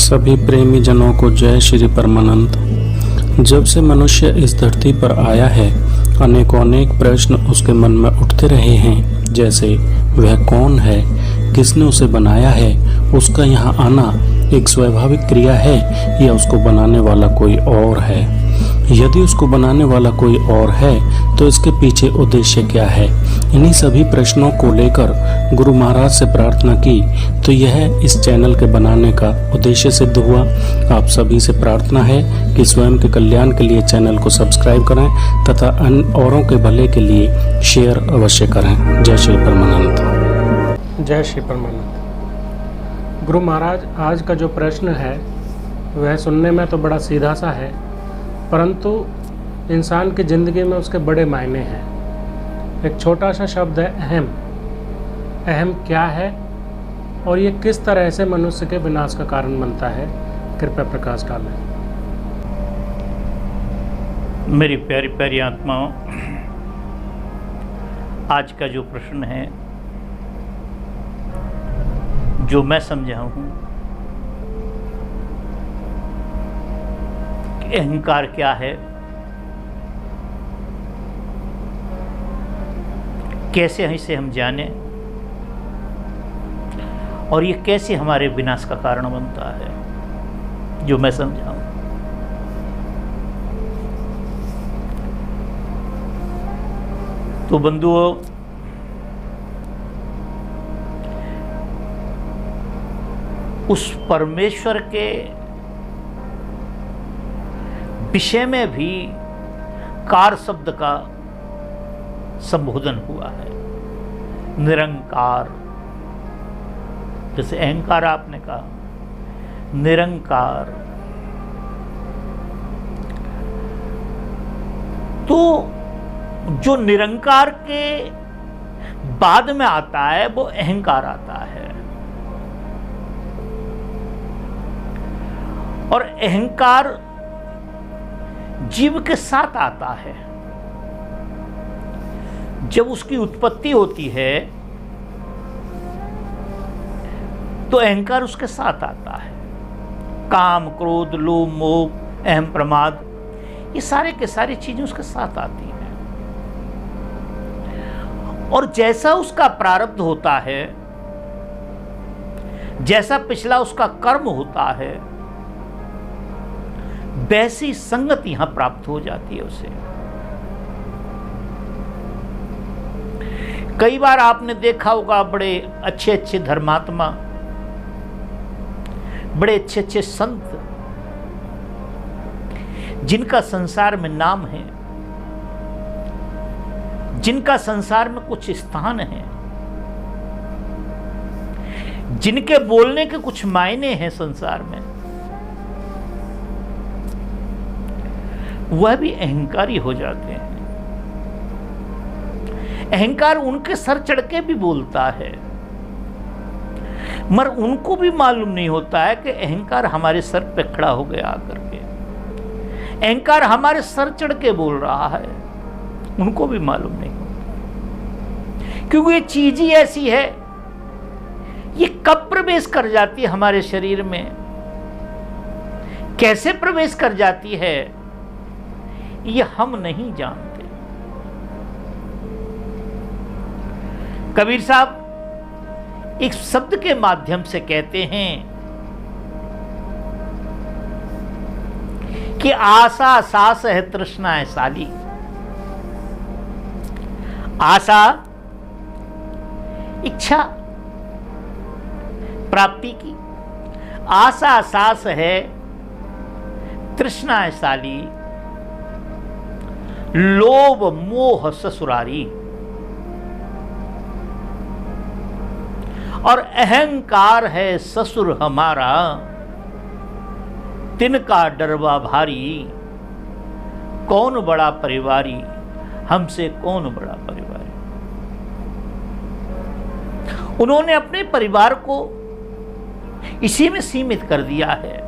सभी प्रेमी जनों को जय श्री परमानंद। जब से मनुष्य इस धरती पर आया है, अनेक प्रश्न उसके मन में उठते रहे हैं, जैसे वह कौन है, किसने उसे बनाया है, उसका यहाँ आना एक स्वाभाविक क्रिया है या उसको बनाने वाला कोई और है। यदि उसको बनाने वाला कोई और है तो इसके पीछे उद्देश्य क्या है। इन्हीं सभी प्रश्नों को लेकर गुरु महाराज से प्रार्थना की तो यह इस चैनल के बनाने का उद्देश्य सिद्ध हुआ। आप सभी से प्रार्थना है कि स्वयं के कल्याण के लिए चैनल को सब्सक्राइब करें तथा अन्य औरों के भले के लिए शेयर अवश्य करें। जय श्री परमानंद। जय श्री परमानंद। गुरु महाराज, आज का जो प्रश्न है वह सुनने में तो बड़ा सीधा सा है, परंतु इंसान की ज़िंदगी में उसके बड़े मायने हैं। एक छोटा सा शब्द है अहम। अहम क्या है और ये किस तरह से मनुष्य के विनाश का कारण बनता है, कृपया प्रकाश डालें। मेरी प्यारी प्यारी आत्माओं, आज का जो प्रश्न है, जो मैं समझा हूँ कि अहंकार क्या है, कैसे इसे हम जाने और ये कैसे हमारे विनाश का कारण बनता है, जो मैं समझा हूँ। तो बंधुओं, उस परमेश्वर के विषय में भी कार शब्द का संबोधन हुआ है। निरंकार, जैसे अहंकार आपने कहा, निरंकार। तो जो निरंकार के बाद में आता है वो अहंकार आता है, और अहंकार जीव के साथ आता है। जब उसकी उत्पत्ति होती है तो अहंकार उसके साथ आता है। काम, क्रोध, लोभ, मोह, अहम, प्रमाद, ये सारे के सारी चीजें उसके साथ आती हैं। और जैसा उसका प्रारब्ध होता है, जैसा पिछला उसका कर्म होता है, वैसी संगत यहां प्राप्त हो जाती है उसे। कई बार आपने देखा होगा, बड़े अच्छे अच्छे धर्मात्मा, बड़े अच्छे अच्छे संत, जिनका संसार में नाम है, जिनका संसार में कुछ स्थान है, जिनके बोलने के कुछ मायने हैं संसार में, वह भी अहंकारी हो जाते हैं। अहंकार उनके सर चढ़ के भी बोलता है, मगर उनको भी मालूम नहीं होता है कि अहंकार हमारे सर पे खड़ा हो गया आकर के। अहंकार हमारे सर चढ़ के बोल रहा है, उनको भी मालूम नहीं होता, क्योंकि ये चीज ही ऐसी है। ये कब प्रवेश कर जाती है हमारे शरीर में, कैसे प्रवेश कर जाती है, ये हम नहीं जानते। कबीर साहब एक शब्द के माध्यम से कहते हैं कि आशा सास है, तृष्णा है साली। आशा इच्छा प्राप्ति की, आशा सास है, तृष्णा है साली, लोभ मोह ससुरारी, और अहंकार है ससुर हमारा, तिनका डरवा भारी, कौन बड़ा परिवारी, हमसे कौन बड़ा परिवारी। उन्होंने अपने परिवार को इसी में सीमित कर दिया है।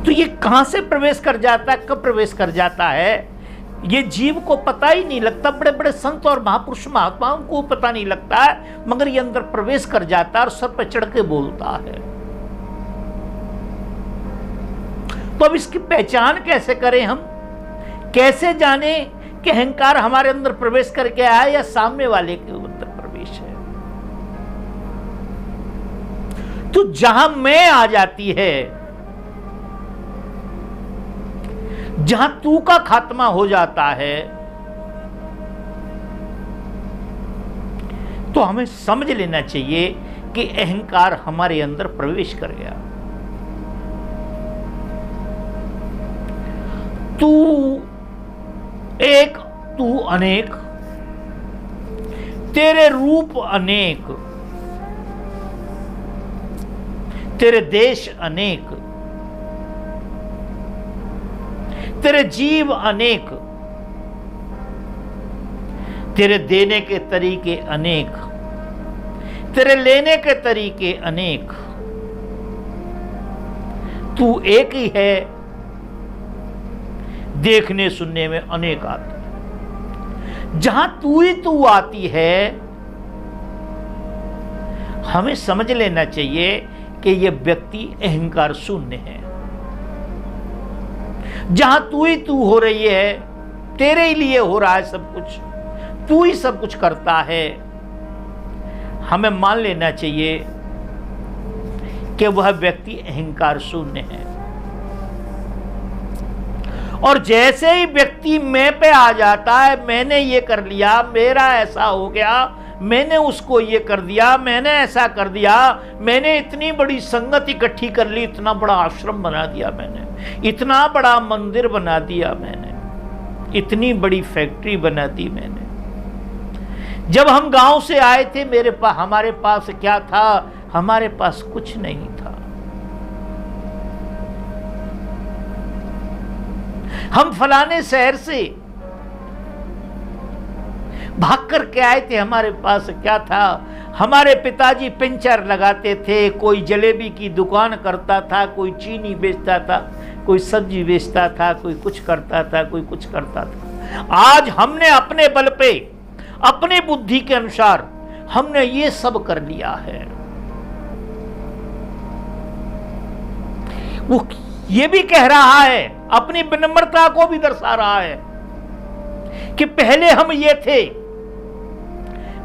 तो ये कहां से प्रवेश कर जाता है, कब प्रवेश कर जाता है ये जीव को पता ही नहीं लगता, बड़े बड़े संत और महापुरुष महात्माओं को पता नहीं लगता है, मगर ये अंदर प्रवेश कर जाता है और सर पे चढ़ के बोलता है। तो अब इसकी पहचान कैसे करें हम? कैसे जाने कि अहंकार हमारे अंदर प्रवेश करके आया या सामने वाले के अंदर प्रवेश है? तो जहां मैं आ जाती है, जहां तू का खात्मा हो जाता है, तो हमें समझ लेना चाहिए कि अहंकार हमारे अंदर प्रवेश कर गया। तू एक, तू अनेक, तेरे रूप अनेक, तेरे देश अनेक, तेरे जीव अनेक, तेरे देने के तरीके अनेक, तेरे लेने के तरीके अनेक। तू एक ही है, देखने सुनने में अनेक आते हैं। जहां तू ही तू आती है, हमें समझ लेना चाहिए कि यह व्यक्ति अहंकार शून्य है। जहां तू ही तू हो रही है, तेरे ही लिए हो रहा है सब कुछ, तू ही सब कुछ करता है, हमें मान लेना चाहिए कि वह व्यक्ति अहंकार शून्य है। और जैसे ही व्यक्ति मैं पे आ जाता है, मैंने ये कर लिया, मेरा ऐसा हो गया, मैंने उसको ये कर दिया, मैंने ऐसा कर दिया, मैंने इतनी बड़ी संगत इकट्ठी कर ली, इतना बड़ा आश्रम बना दिया मैंने, इतना बड़ा मंदिर बना दिया मैंने, इतनी बड़ी फैक्ट्री बना दी मैंने। जब हम गांव से आए थे, हमारे पास क्या था? हमारे पास कुछ नहीं था। हम फलाने शहर से भाग कर के आए थे, हमारे पास क्या था? हमारे पिताजी पंचर लगाते थे, कोई जलेबी की दुकान करता था, कोई चीनी बेचता था, कोई सब्जी बेचता था, कोई कुछ करता था, कोई कुछ करता था। आज हमने अपने बल पे, अपनी बुद्धि के अनुसार हमने ये सब कर लिया है। वो ये भी कह रहा है, अपनी विनम्रता को भी दर्शा रहा है कि पहले हम ये थे,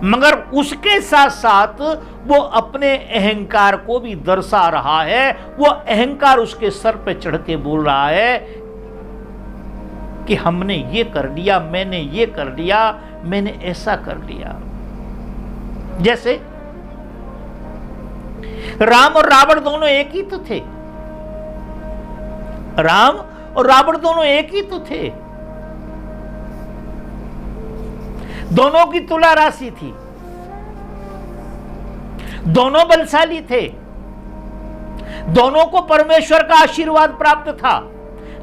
मगर उसके साथ साथ वो अपने अहंकार को भी दर्शा रहा है। वो अहंकार उसके सर पे चढ़ के बोल रहा है कि हमने ये कर लिया, मैंने ये कर लिया, मैंने ऐसा कर लिया। जैसे राम और रावण दोनों एक ही तो थे, राम और रावण दोनों एक ही तो थे, दोनों की तुला राशि थी, दोनों बलशाली थे, दोनों को परमेश्वर का आशीर्वाद प्राप्त था।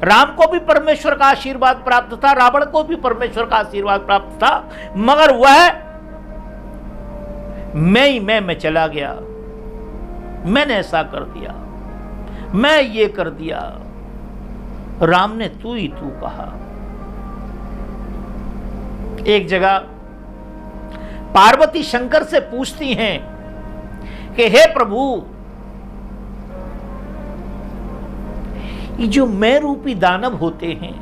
राम को भी परमेश्वर का आशीर्वाद प्राप्त था, रावण को भी परमेश्वर का आशीर्वाद प्राप्त था, मगर वह मैं ही मैं चला गया, मैंने ऐसा कर दिया, मैं ये कर दिया। राम ने तू ही तू कहा। एक जगह पार्वती शंकर से पूछती हैं कि हे प्रभु, ये जो मैं रूपी दानव होते हैं,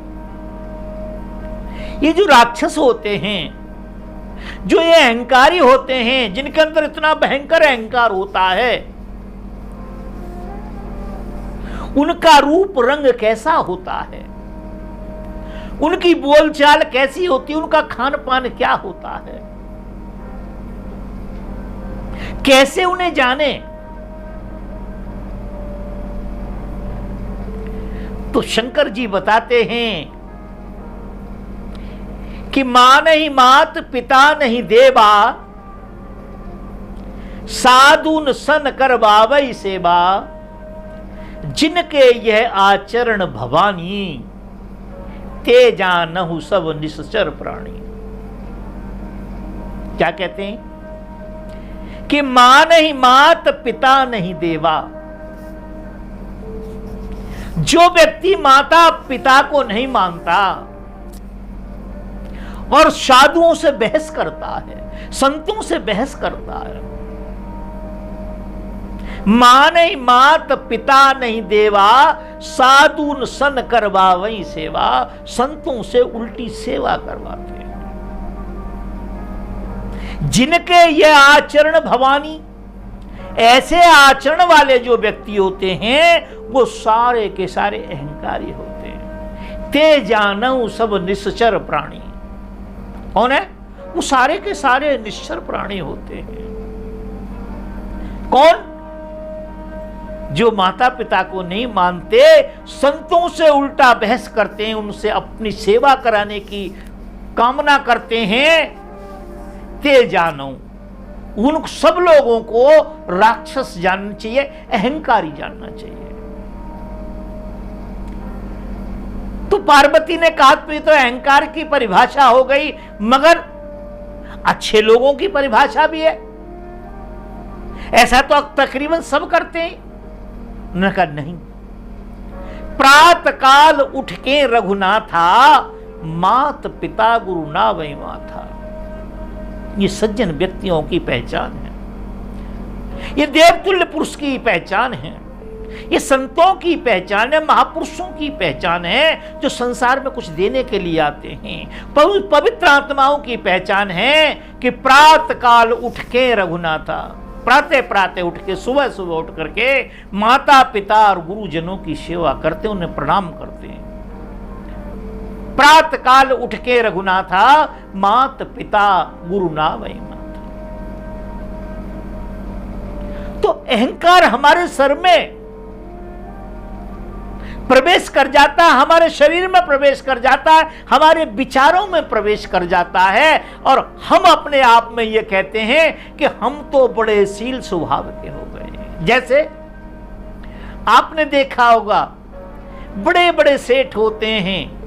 ये जो राक्षस होते हैं, जो ये अहंकारी होते हैं, जिनके अंदर इतना भयंकर अहंकार होता है, उनका रूप रंग कैसा होता है, उनकी बोलचाल कैसी होती है, उनका खान पान क्या होता है, कैसे उन्हें जाने? तो शंकर जी बताते हैं कि मां नहीं मात, पिता नहीं देवा, साधुन सन कर बावई सेवा, जिनके यह आचरण भवानी, ते जानहु सब निश्चर प्राणी। क्या कहते हैं कि मां नहीं मात, पिता नहीं देवा। जो व्यक्ति माता पिता को नहीं मानता, और साधुओं से बहस करता है, संतों से बहस करता है। मां नहीं मात पिता नहीं देवा, साधु सन करवा वही सेवा, संतों से उल्टी सेवा करवाते हैं। जिनके ये आचरण भवानी, ऐसे आचरण वाले जो व्यक्ति होते हैं वो सारे के सारे अहंकारी होते हैं। ते जानऊ सब निश्चर प्राणी। कौन है वो? सारे के सारे निश्चर प्राणी होते हैं। कौन? जो माता पिता को नहीं मानते, संतों से उल्टा बहस करते हैं, उनसे अपनी सेवा कराने की कामना करते हैं। ते जानऊ, उन सब लोगों को राक्षस जानना चाहिए, अहंकारी जानना चाहिए। तो पार्वती ने कहा तो अहंकार की परिभाषा हो गई, मगर अच्छे लोगों की परिभाषा भी है। ऐसा तो तकरीबन सब करते हैं। उन्होंने कहा नहीं, प्रातः काल उठ के रघुनाथा, मात पिता गुरु ना वही माथा। ये सज्जन व्यक्तियों की पहचान है, ये देवतुल्य पुरुष की पहचान है, ये संतों की पहचान है, महापुरुषों की पहचान है, जो संसार में कुछ देने के लिए आते हैं। पवित्र आत्माओं की पहचान है कि प्रातः काल उठ के रघुनाथा, प्रातः प्रातः उठ के, सुबह सुबह उठ करके माता पिता और गुरुजनों की सेवा करते, उन्हें प्रणाम करते हैं। प्रातः काल उठ के रघुनाथा, मात पिता गुरु ना वही माता। तो अहंकार हमारे सर में प्रवेश कर जाता है, हमारे शरीर में प्रवेश कर जाता है, हमारे विचारों में प्रवेश कर जाता है, और हम अपने आप में ये कहते हैं कि हम तो बड़े शील स्वभाव के हो गए हैं। जैसे आपने देखा होगा, बड़े बड़े सेठ होते हैं,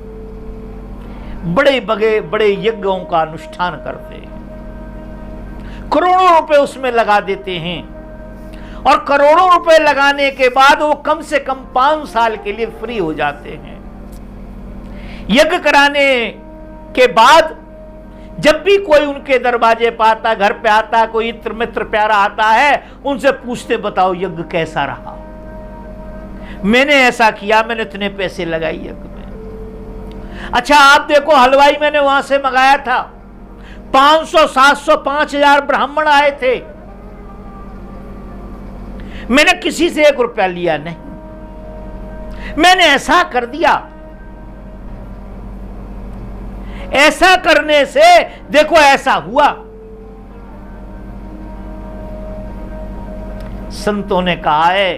बड़े बड़े यज्ञों का अनुष्ठान करते हैं, करोड़ों रुपए उसमें लगा देते हैं, और करोड़ों रुपए लगाने के बाद वो कम से कम 5 साल के लिए फ्री हो जाते हैं। यज्ञ कराने के बाद जब भी कोई उनके दरवाजे पर आता, घर पे आता, कोई इत्र मित्र प्यारा आता है, उनसे पूछते, बताओ यज्ञ कैसा रहा? मैंने ऐसा किया, मैंने इतने पैसे लगाए यज्ञ में। अच्छा आप देखो, हलवाई मैंने वहां से मंगाया था, 500, 700, 5000 ब्राह्मण आए थे, मैंने किसी से 1 रुपया लिया नहीं, मैंने ऐसा कर दिया। ऐसा करने से देखो ऐसा हुआ। संतों ने कहा है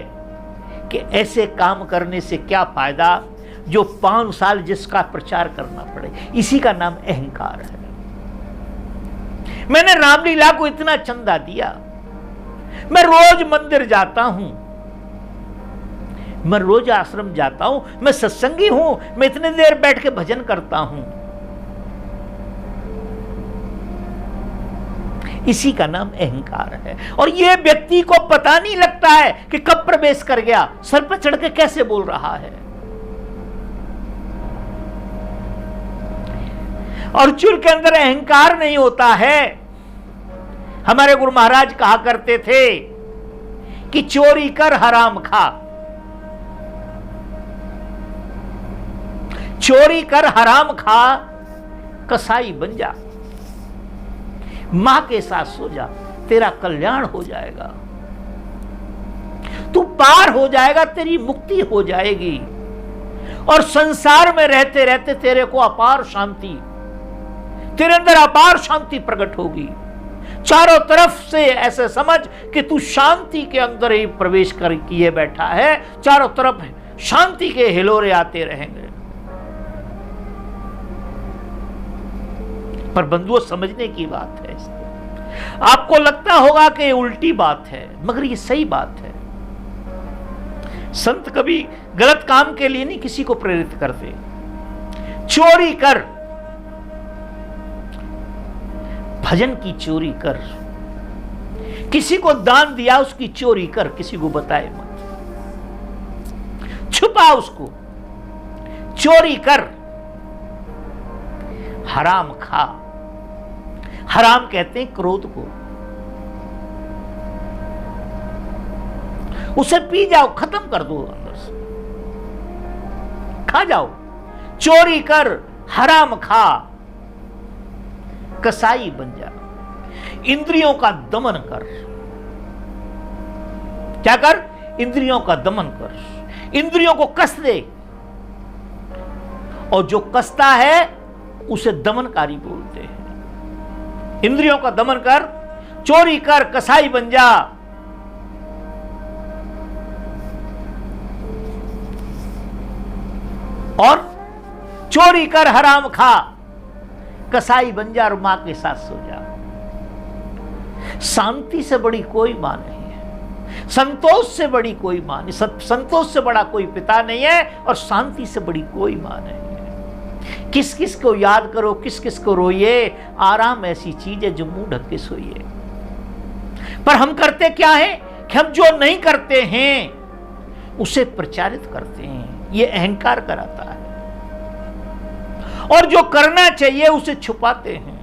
कि ऐसे काम करने से क्या फायदा जो 5 साल जिसका प्रचार करना पड़े। इसी का नाम अहंकार है। मैंने रामलीला को इतना चंदा दिया, मैं रोज मंदिर जाता हूं, मैं रोज आश्रम जाता हूं, मैं सत्संगी हूं, मैं इतनी देर बैठ के भजन करता हूं। इसी का नाम अहंकार है। और यह व्यक्ति को पता नहीं लगता है कि कब प्रवेश कर गया, सर पर चढ़ के कैसे बोल रहा है। अर्जुन के अंदर अहंकार नहीं होता है। हमारे गुरु महाराज कहा करते थे कि चोरी कर हराम खा, चोरी कर हराम खा, कसाई बन जा, मां के साथ सो जा, तेरा कल्याण हो जाएगा, तू पार हो जाएगा, तेरी मुक्ति हो जाएगी, और संसार में रहते रहते तेरे को अपार शांति, तेरे अंदर अपार शांति प्रकट होगी। चारों तरफ से ऐसे समझ कि तू शांति के अंदर ही प्रवेश कर किए बैठा है, चारों तरफ शांति के हिलोरे आते रहेंगे। पर बंधुओं, समझने की बात है इसको। आपको लगता होगा कि उल्टी बात है, मगर ये सही बात है। संत कभी गलत काम के लिए नहीं किसी को प्रेरित करते। चोरी कर, भजन की चोरी कर, किसी को दान दिया उसकी चोरी कर, किसी को बताए मत, छुपा उसको, चोरी कर। हराम खा। हराम कहते हैं क्रोध को। उसे पी जाओ, खत्म कर दो अंदर से, खा जाओ। चोरी कर, हराम खा, कसाई बन जा। इंद्रियों का दमन कर। क्या कर? इंद्रियों का दमन कर। इंद्रियों को कस दे, और जो कसता है उसे दमनकारी बोलते हैं। इंद्रियों का दमन कर, चोरी कर, कसाई बन जा। और चोरी कर, हराम खा, कसाई बन जा और मां के साथ सो जा। शांति से बड़ी कोई मां नहीं है, संतोष से बड़ी कोई मां नहीं, संतोष से बड़ा कोई पिता नहीं है, और शांति से बड़ी कोई मां नहीं है। किस किस को याद करो, किस किस को रोइए, आराम ऐसी चीज है जो मुंह ढक के सोइए। पर हम करते क्या है कि हम जो नहीं करते हैं उसे प्रचारित करते हैं। यह अहंकार कराता है। और जो करना चाहिए उसे छुपाते हैं।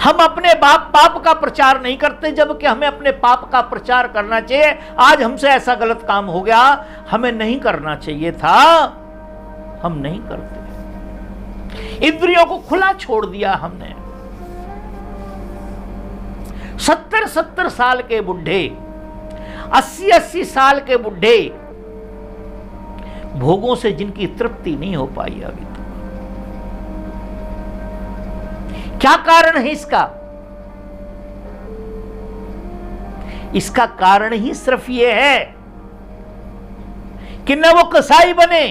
हम अपने पाप का प्रचार नहीं करते, जबकि हमें अपने पाप का प्रचार करना चाहिए। आज हमसे ऐसा गलत काम हो गया, हमें नहीं करना चाहिए था, हम नहीं करते। इंद्रियों को खुला छोड़ दिया हमने। 70-70 साल के बुढ़े, 80-80 साल के बुढ़े, भोगों से जिनकी तृप्ति नहीं हो पाई अभी तक। क्या कारण है इसका? इसका कारण ही सिर्फ यह है कि न वो कसाई बने,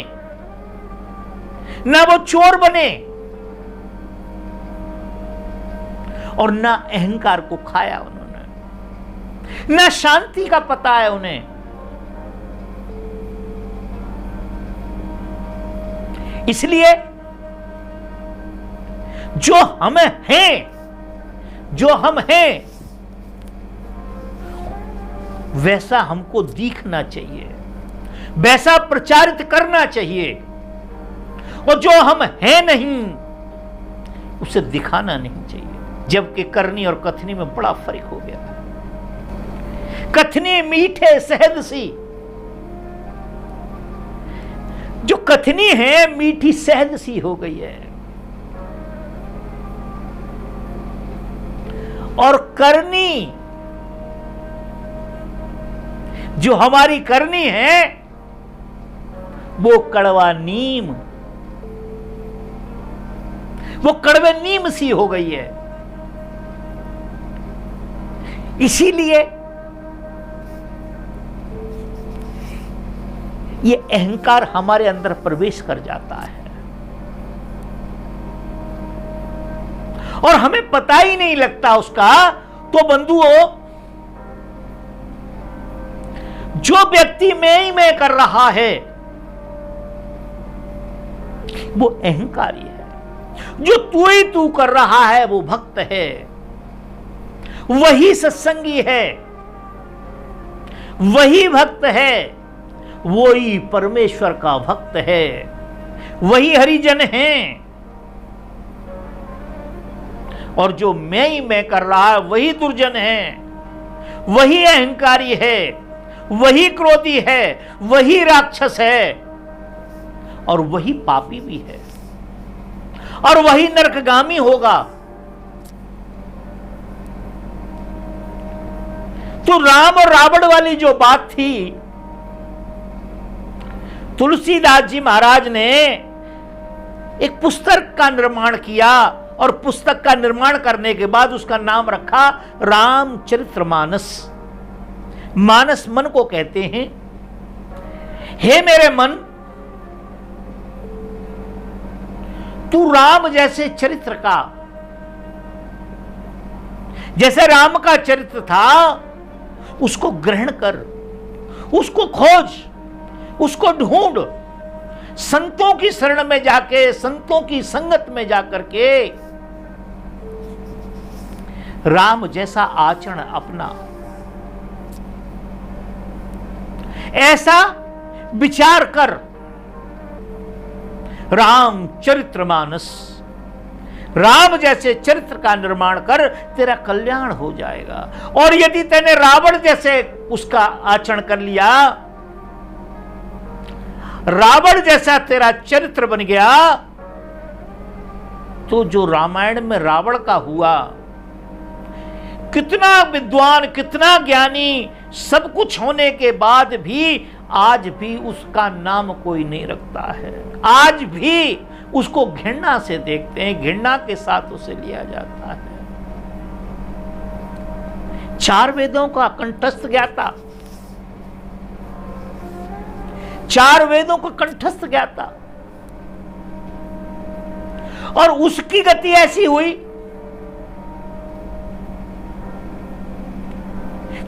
न वो चोर बने, और न अहंकार को खाया उन्होंने, न शांति का पता है उन्हें। इसलिए जो हम हैं, जो हम हैं वैसा हमको दिखना चाहिए, वैसा प्रचारित करना चाहिए, और जो हम हैं नहीं उसे दिखाना नहीं चाहिए। जबकि करनी और कथनी में बड़ा फर्क हो गया। कथनी मीठे शहद सी, जो कथनी है मीठी शहद सी हो गई है, और करनी, जो हमारी करनी है, वो कड़वा नीम, वो कड़वे नीम सी हो गई है। इसीलिए ये अहंकार हमारे अंदर प्रवेश कर जाता है, और हमें पता ही नहीं लगता उसका। तो बंधुओं, जो व्यक्ति मैं ही मैं कर रहा है वो अहंकारी है। जो तू ही तू कर रहा है वो भक्त है, वही सत्संगी है, वही भक्त है, वही परमेश्वर का भक्त है, वही हरिजन है। और जो मैं ही मैं कर रहा है वही दुर्जन है, वही अहंकारी है, वही क्रोधी है, वही राक्षस है, और वही पापी भी है, और वही नरकगामी होगा। तो राम और रावण वाली जो बात थी, तुलसीदास जी महाराज ने एक पुस्तक का निर्माण किया, और पुस्तक का निर्माण करने के बाद उसका नाम रखा रामचरितमानस। मानस मन को कहते हैं। हे मेरे मन, तू राम जैसे चरित्र का, जैसे राम का चरित्र था उसको ग्रहण कर, उसको खोज, उसको ढूंढ, संतों की शरण में जाके, संतों की संगत में जाकर के राम जैसा आचरण अपना। ऐसा विचार कर। रामचरितमानस, राम जैसे चरित्र का निर्माण कर, तेरा कल्याण हो जाएगा। और यदि तूने रावण जैसे उसका आचरण कर लिया, रावण जैसा तेरा चरित्र बन गया, तो जो रामायण में रावण का हुआ, कितना विद्वान, कितना ज्ञानी, सब कुछ होने के बाद भी आज भी उसका नाम कोई नहीं रखता है। आज भी उसको घृणा से देखते हैं, घृणा के साथ उसे लिया जाता है। 4 वेदों का कंठस्थ ज्ञाता, 4 वेदों को कंठस्थ ज्ञाता, और उसकी गति ऐसी हुई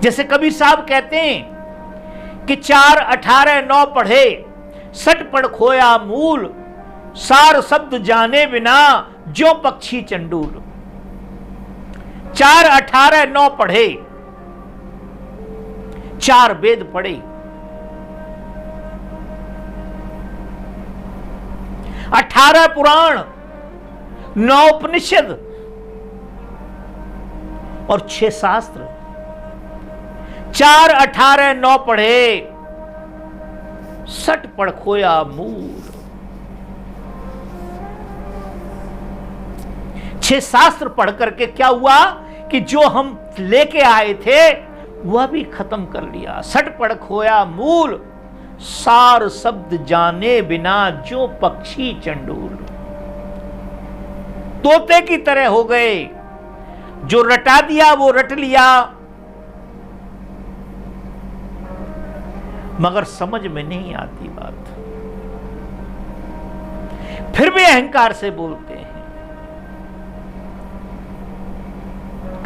जैसे कबीर साहब कहते हैं कि 4, 18, 9 पढ़े, 60 पढ़ खोया मूल, सार शब्द जाने बिना जो पक्षी चंडूल। 4, 18, 9 पढ़े, 4 वेद पढ़े, 18 पुराण, 9 उपनिषद और 6 शास्त्र। 4, 18, 9 पढ़े, 60 पढ़ खोया मूल। 6 शास्त्र पढ़ करके क्या हुआ कि जो हम लेके आए थे वह भी खत्म कर लिया। 60 पढ़ खोया मूल, सार शब्द जाने बिना जो पक्षी चंडूल। तोते की तरह हो गए, जो रटा दिया वो रट लिया, मगर समझ में नहीं आती बात, फिर भी अहंकार से बोलते हैं।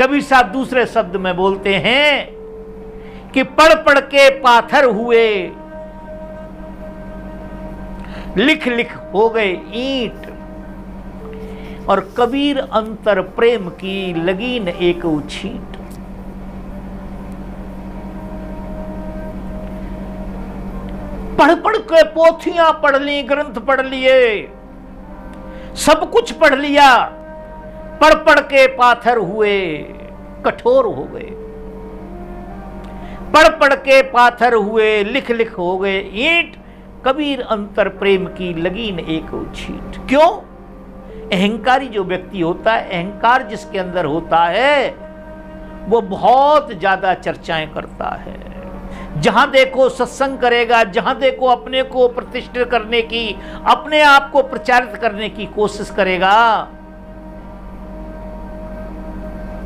कबीर साहब दूसरे शब्द में बोलते हैं कि पढ़ पढ़ के पाथर हुए, लिख लिख हो गए ईंट, और कबीर अंतर प्रेम की लगीन एक उछींट। पढ़ पढ़ के पोथियां पढ़ ली, ग्रंथ पढ़ लिए, सब कुछ पढ़ लिया, पढ़ पढ़ के पाथर हुए, कठोर हो गए। पढ़ पढ़ के पाथर हुए, लिख लिख हो गए ईंट, कबीर अंतर प्रेम की लगीन एक उछींट। क्यों? अहंकारी जो व्यक्ति होता है, अहंकार जिसके अंदर होता है, वो बहुत ज्यादा चर्चाएं करता है। जहां देखो सत्संग करेगा, जहां देखो अपने को प्रतिष्ठित करने की, अपने आप को प्रचारित करने की कोशिश करेगा।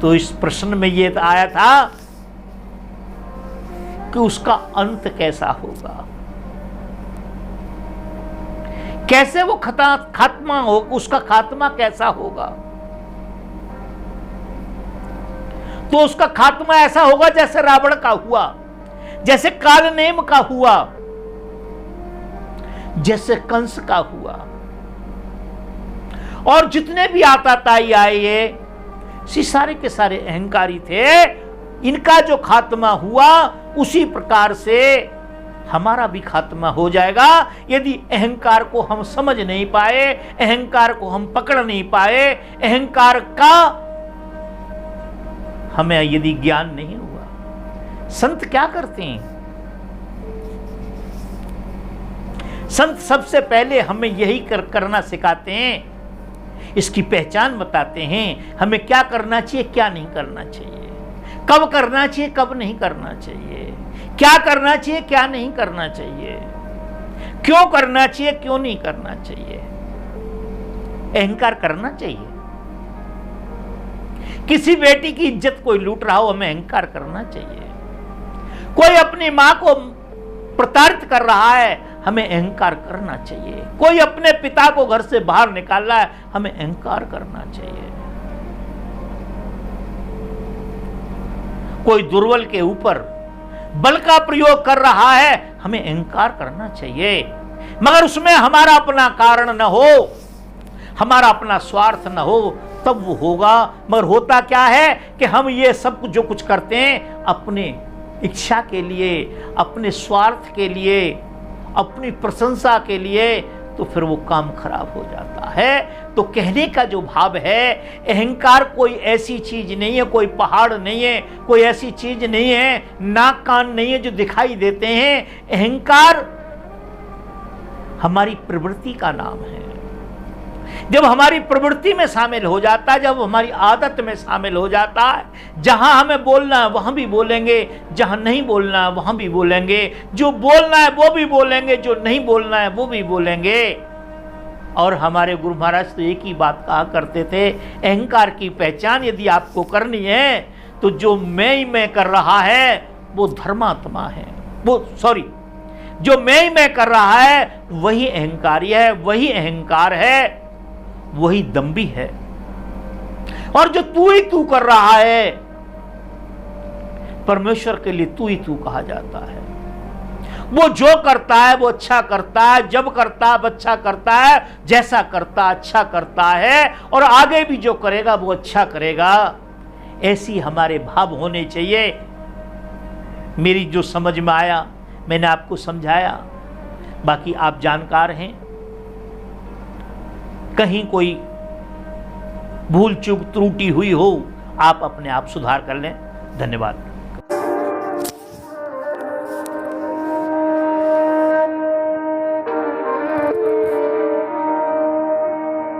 तो इस प्रश्न में यह आया था कि उसका अंत कैसा होगा, कैसे वो खात्मा हो, उसका खात्मा कैसा होगा। तो उसका खात्मा ऐसा होगा जैसे रावण का हुआ, जैसे कालनेम का हुआ, जैसे कंस का हुआ, और जितने भी आताताई आए ये सारे के सारे अहंकारी थे। इनका जो खात्मा हुआ उसी प्रकार से हमारा भी खात्मा हो जाएगा यदि अहंकार को हम समझ नहीं पाए, अहंकार को हम पकड़ नहीं पाए, अहंकार का हमें यदि ज्ञान नहीं हुआ। संत क्या करते हैं? संत सबसे पहले हमें यही करना सिखाते हैं, इसकी पहचान बताते हैं, हमें क्या करना चाहिए, क्या नहीं करना चाहिए, कब करना चाहिए, कब नहीं करना चाहिए, क्या करना चाहिए, क्या नहीं करना चाहिए, क्यों करना चाहिए, क्यों नहीं करना चाहिए। अहंकार करना चाहिए। किसी बेटी की इज्जत कोई लूट रहा हो, हमें अहंकार करना चाहिए। कोई अपनी मां को प्रताड़ित कर रहा है, हमें अहंकार करना चाहिए। कोई अपने पिता को घर से बाहर निकाल रहा है, हमें अहंकार करना चाहिए। कोई दुर्बल के ऊपर बल का प्रयोग कर रहा है, हमें अहंकार करना चाहिए। मगर उसमें हमारा अपना कारण न हो, हमारा अपना स्वार्थ न हो, तब वो होगा। मगर होता क्या है कि हम ये सब जो कुछ करते हैं अपने इच्छा के लिए, अपने स्वार्थ के लिए, अपनी प्रशंसा के लिए, तो फिर वो काम खराब हो जाता है। तो कहने का जो भाव है, अहंकार कोई ऐसी चीज नहीं है, कोई पहाड़ नहीं है, कोई ऐसी चीज नहीं है, नाक कान नहीं है जो दिखाई देते हैं। अहंकार हमारी प्रवृत्ति का नाम है। जब हमारी प्रवृत्ति में शामिल हो जाता है, जब हमारी आदत में शामिल हो जाता है, जहां हमें बोलना है वहां भी बोलेंगे, जहां नहीं बोलना है वहां भी बोलेंगे, जो बोलना है वो भी बोलेंगे, जो नहीं बोलना है वो भी बोलेंगे। और हमारे गुरु महाराज तो एक ही बात कहा करते थे, अहंकार की पहचान यदि आपको करनी है तो जो मैं कर रहा है वो धर्मात्मा है, जो मैं कर रहा है वही अहंकारी है, वही अहंकार है, वही दम्भी है। और जो तू ही तू कर रहा है, परमेश्वर के लिए तू ही तू कहा जाता है। वो जो करता है वो अच्छा करता है, जब करता है अच्छा करता है, जैसा करता अच्छा करता है, और आगे भी जो करेगा वो अच्छा करेगा। ऐसी हमारे भाव होने चाहिए। मेरी जो समझ में आया मैंने आपको समझाया, बाकी आप जानकार हैं। कहीं कोई भूल चूक त्रुटि हुई हो, आप अपने आप सुधार कर लें। धन्यवाद।